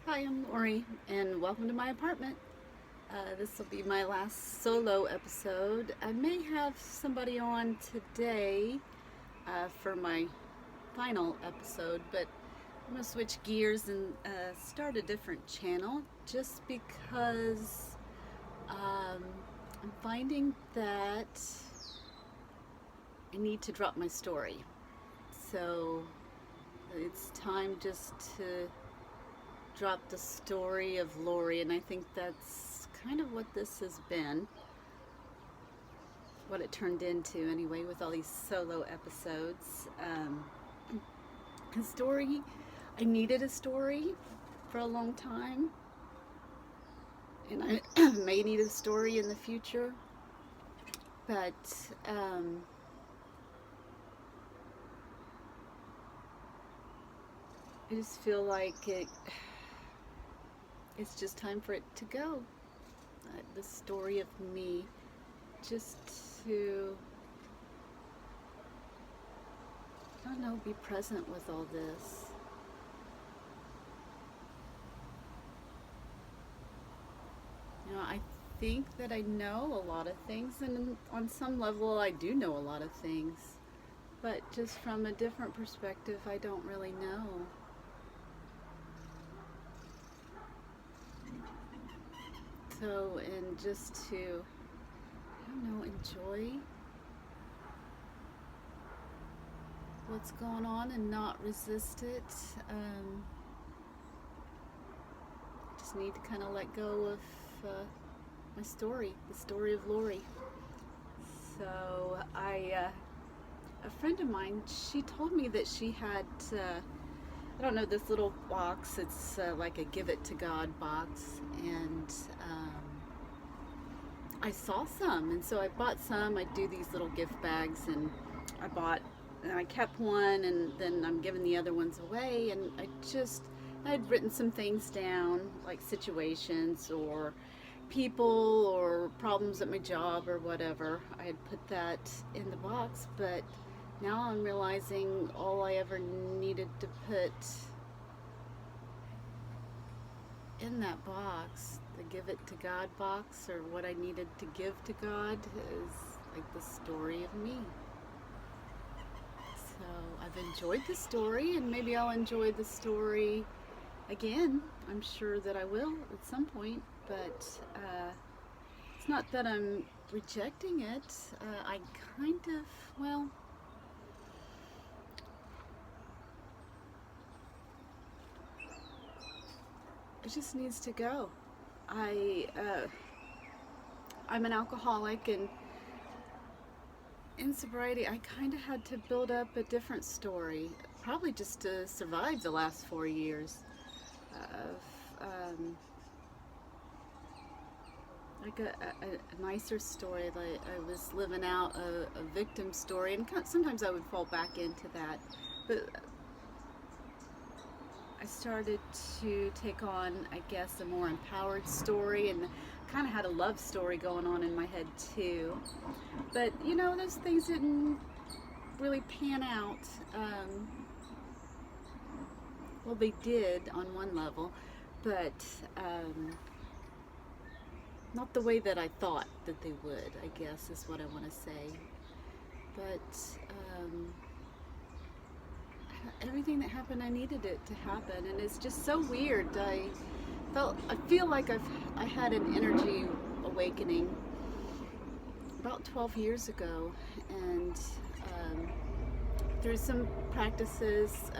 Hi, I'm Lori, and welcome to my apartment. This will be my last solo episode. I may have somebody on today for my final episode, but I'm going to switch gears and start a different channel just because I'm finding that I need to drop my story. So it's time just to drop the story of Lori, and I think that's kind of what this has been, what it turned into anyway, with all these solo episodes. A story, I needed a story for a long time, and I may need a story in the future, but I just feel like it's just time for it to go. The story of me, just to, I don't know, be present with all this. I think that I know a lot of things, and on some level, I do know a lot of things, but just from a different perspective, I don't really know. So, and just to, I don't know, enjoy what's going on and not resist it. Just need to kind of let go of my story, the story of Lori. So a friend of mine, she told me that she had, I don't know, this little box. It's like a give it to God box, and I saw some, and so I bought some. I do these little gift bags, and I bought, and I kept one, and then I'm giving the other ones away, and I had written some things down, like situations or people or problems at my job or whatever. I had put that in the box, but now I'm realizing all I ever needed to put in that box, the give it to God box, or what I needed to give to God, is like the story of me. So I've enjoyed the story, and maybe I'll enjoy the story again. I'm sure that I will at some point, but it's not that I'm rejecting it. I kind of, well, it just needs to go. I, uh, I'm an alcoholic, and in sobriety, I kind of had to build up a different story, probably just to survive the last 4 years of like a nicer story. Like I was living out a victim story, and sometimes I would fall back into that. But I started to take on, I guess, a more empowered story, and kind of had a love story going on in my head too. But those things didn't really pan out. Well, they did on one level, but not the way that I thought that they would, I guess, is what I want to say. But everything that happened, I needed it to happen, and it's just so weird. I feel like I had an energy awakening about 12 years ago, and through some practices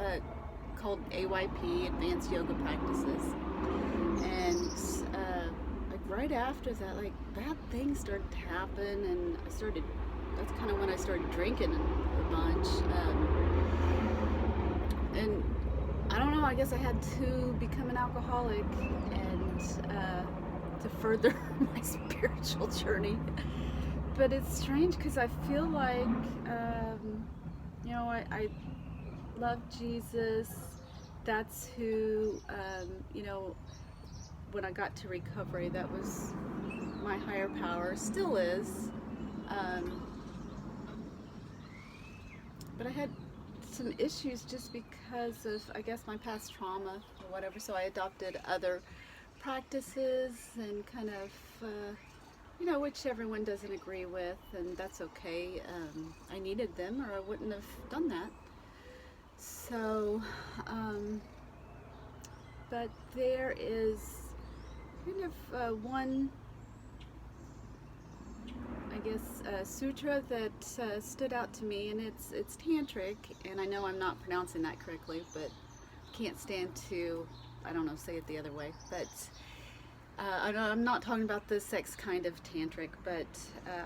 called AYP, Advanced Yoga Practices, and like right after that, like bad things started to happen, and that's kind of when I started drinking a bunch. And I don't know, I guess I had to become an alcoholic, and to further my spiritual journey. But it's strange because I feel like, I love Jesus. That's who, when I got to recovery, that was my higher power, still is. But I had some issues just because of, I guess, my past trauma or whatever. So I adopted other practices and kind of, which everyone doesn't agree with, and that's okay. I needed them, or I wouldn't have done that. So, but there is kind of one, I guess, sutra that stood out to me, and it's tantric, and I know I'm not pronouncing that correctly, but can't stand to, I don't know, say it the other way. But I'm not talking about the sex kind of tantric, but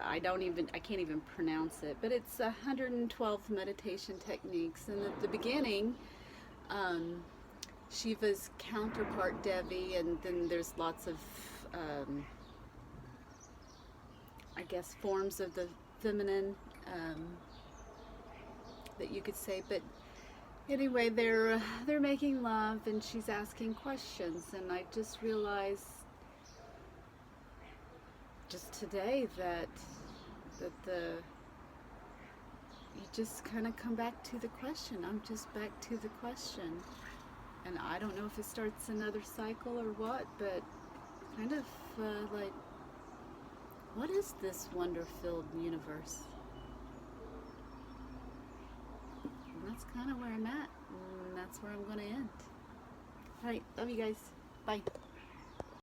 I can't even pronounce it. But it's 112 meditation techniques, and at the beginning, Shiva's counterpart Devi, and then there's lots of I guess forms of the feminine that you could say. But anyway, they're making love, and she's asking questions, and I just realized just today that you just kind of come back to the question. I'm just back to the question, and I don't know if it starts another cycle or what, but kind of like, what is this wonder-filled universe? And that's kind of where I'm at, and that's where I'm going to end. All right, love you guys. Bye.